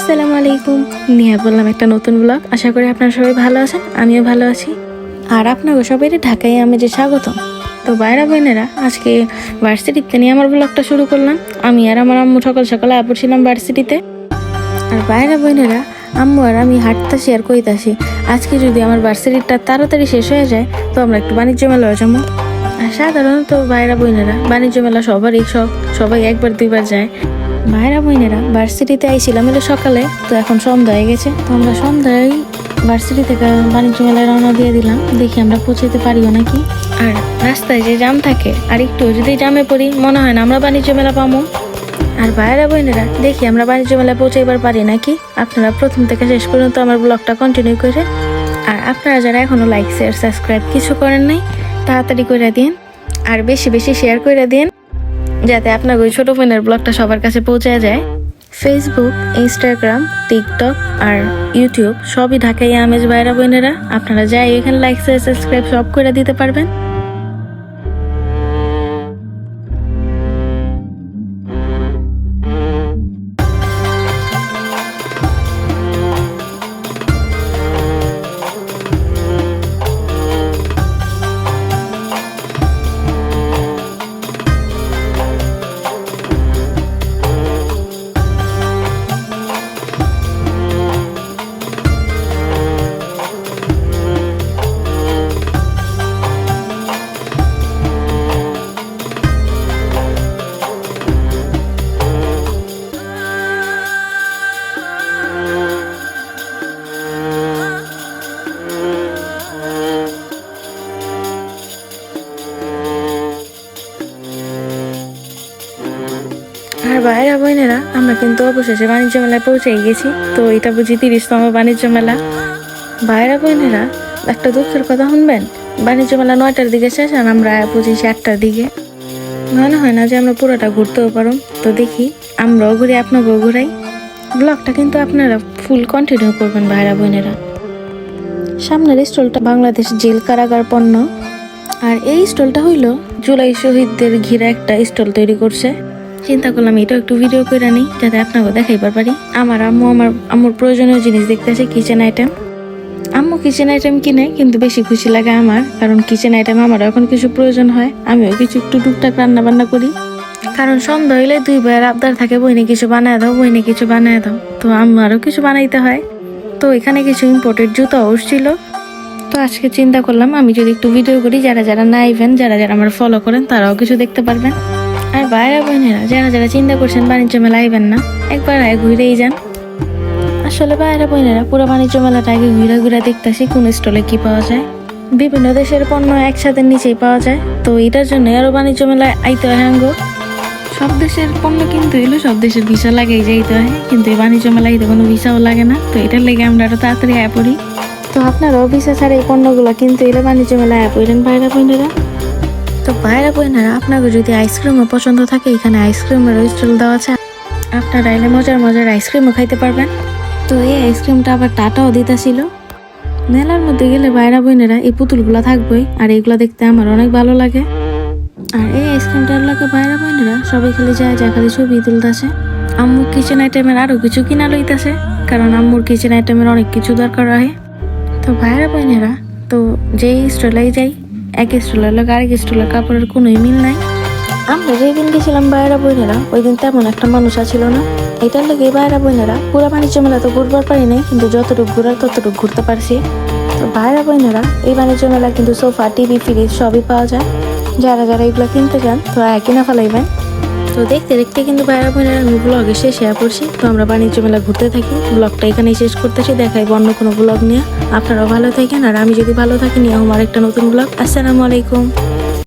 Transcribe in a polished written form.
আসসালামু আলাইকুম। নিয়ে বললাম একটা নতুন ব্লগ। আশা করি আপনারা সবাই ভালো আছেন, আমিও ভালো আছি। আর আপনাকে সবাই ঢাকায় আমি যে স্বাগতম। তো বাইরা বোনেরা, আজকে ভার্সিটিতে নিয়ে আমার ব্লগটা শুরু করলাম। আমি আর আমার আম্মু সকাল সকালে পড়ছিলাম ভার্সিটিতে। আর বাইরা বোনেরা, আম্মু আর আমি হাঁটতেছি আর কইতাছি আজকে যদি আমার ভার্সিটিটা তাড়াতাড়ি শেষ হয়ে যায় তো আমরা একটু বাণিজ্য মেলায় যাবো। আর সাধারণত বাইরা বোনেরা বাণিজ্য মেলা সবারই শখ, সবাই একবার দুইবার যায়। ভাইরা বোনেরা, ভার্সিটিতে আইছিলাম এলো সকালে, তো এখন সন্ধ্যা হয়ে গেছে। তো আমরা সন্ধ্যায় ভার্সিটি থেকে বাণিজ্য মেলায় রওনা দিয়ে দিলাম। দেখি আমরা পৌঁছাতে পারিও নাকি। আর রাস্তায় যে জাম থাকে, আর একটু যদি জামে পড়ি মনে হয় না আমরা বাণিজ্য মেলা পাবো। আর ভাইরা বোনেরা, দেখি আমরা বাণিজ্য মেলায় পৌঁছাইবার পারি নাকি। আপনারা প্রথম থেকে শেষ পর্যন্ত আমার ব্লগটা কন্টিনিউ করে। আর আপনারা যারা এখনো লাইক শেয়ার সাবস্ক্রাইব কিছু করেন নাই, তাড়াতাড়ি করে দিন আর বেশি বেশি শেয়ার করে দিন, যাতে আপনার ওই ছোট ফোনের ব্লগটা সবার কাছে পৌঁছে যায়। ফেসবুক, ইনস্টাগ্রাম, টিকটক আর ইউটিউব সবই ঢাকাই আমেজ বাইরা বোনেরা। আপনারা যাই এখানে লাইক শেয়ার সাবস্ক্রাইব সব করে দিতে পারবেন। আর ভাইরা বোনেরা, আমরা কিন্তু অবশেষে বাণিজ্য মেলায় পৌঁছে গেছি। তো এটা বুঝি 30তম বাণিজ্য মেলা। ভাইরা বোনেরা, একটা দুঃখের কথা শুনবেন, বাণিজ্য মেলা 9টার দিকে শেষ আর আমরা পৌঁছেছি 8টার দিকে। মনে হয় না যে আমরা পুরোটা ঘুরতেও পারো। তো দেখি আমরাও ঘুরি, আপনাকেও ঘুরাই। ব্লগটা কিন্তু আপনারা ফুল কন্টিনিউ করবেন ভাইরা বোনেরা। সামনের স্টলটা বাংলাদেশ জেল কারাগার পণ্য। আর এই স্টলটা হইল জুলাই শহীদদের ঘিরে একটা স্টল তৈরি করছে। চিন্তা করলাম এটাও একটু ভিডিও করে নিই, যাতে আপনাকেও দেখাইবার পারি। আমার আম্মুর প্রয়োজনীয় জিনিস দেখতেছে, কিচেন আইটেম। আম্মু কিচেন আইটেম কিনে, কিন্তু বেশি খুশি লাগে আমার, কারণ কিচেন আইটেম আমারও এখন কিছু প্রয়োজন হয়। আমিও কিছু একটু টুকটাক রান্না বান্না করি, কারণ সন্ধ্যা হইলে 2 ভাইয়ের আবদার থাকে, বইনে কিছু বানায় দাও, বইনে কিছু বানায় দাও। তো আমারও কিছু বানাইতে হয়। তো এখানে কিছু ইম্পোর্টেড জুতো উঠছিল। তো আজকে চিন্তা করলাম আমি যদি একটু ভিডিও করি, যারা যারা না আইবেন, যারা যারা আমার ফলো করেন, তারাও কিছু দেখতে পারবেন। আর বাইরা বোনেরা, যারা যারা চিন্তা করছেন বাণিজ্য মেলা আইবেন না, একবার ঘুরেই যান। আসলে বাইরা বোনেরা, পুরো বাণিজ্য মেলাটা আগে ঘুরে ঘুরে দেখতেছি কোন স্টলে কি পাওয়া যায়। বিভিন্ন দেশের পণ্য একসাথে নিচেই পাওয়া যায়। তো এটার জন্য আরো বাণিজ্য মেলায় আইতে হয় আঙ্গো। সব দেশের পণ্য কিন্তু এলো, সব দেশের ভিসা লাগাই যাইতে হয়, কিন্তু এই বাণিজ্য মেলায় তো কোনো ভিসাও লাগে না। তো এটার লেগে আমরা আরো তাড়াতাড়ি পড়ি। তো আপনারাও ভিসা ছাড়া এই পণ্যগুলো কিন্তু এলে বাণিজ্য মেলায় পড়েন বাইরা বোনেরা। তো বাইরা বোনেরা, আপনাকে যদি আইসক্রিমও পছন্দ থাকে, এখানে আইসক্রিমের স্টল দেওয়া আছে। আপনারা এলে মজার মজার আইসক্রিমও খাইতে পারবেন। তো এই আইসক্রিমটা আবার টাটাও দিতেছিল। মেলার মধ্যে গেলে বাইরা বোনেরা এই পুতুলগুলো থাকবেই, আর এইগুলো দেখতে আমার অনেক ভালো লাগে। আর এই আইসক্রিমটার লাগে বাইরা বোনেরা সবাই খালি যায় খালি ছবি তুলতেছে। আম্মুর কিচেন আইটেমের আরো কিছু কিনা লইতেছে, কারণ আম্মুর কিচেন আইটেমের অনেক কিছু দরকার হয়। তো ভাইরা বোনেরা, তো যেই স্টলেই যাই, এক স্টলের লোক আরেক স্টলের কাপড়ের কোনোই মিল নাই। আমরা যেই দিন গেছিলাম বাইরা বোনেরা, ওই দিন তেমন একটা মানুষ ছিল না। এটার লেগে বাইরা বোনেরা পুরো বাণিজ্য মেলা তো ঘুরবার পারি নাই, কিন্তু যতটুকু ঘুরার ততটুকু ঘুরতে পারছি। তো বাইরা বোনেরা, এই বাণিজ্য মেলা কিন্তু সোফা, টিভি, ফ্রিজ সবই পাওয়া যায়। যারা যারা এগুলো কিনতে চান, তো কিনা ফেলাইবেন। তো দেখতে দেখতে কিন্তু বাইরা বোনেরা আমি ব্লগে শেষে পড়ছি। তো আমরা বাণিজ্য মেলা ঘুরতে থাকি, ব্লগটা এখানেই শেষ করতেছি। দেখাই অন্য কোনো ব্লগ নিয়ে। আপনারাও ভালো থাকেন, আর আমি যদি ভালো থাকি নিয়ে আমার একটা নতুন ব্লগ। আসসালামু আলাইকুম।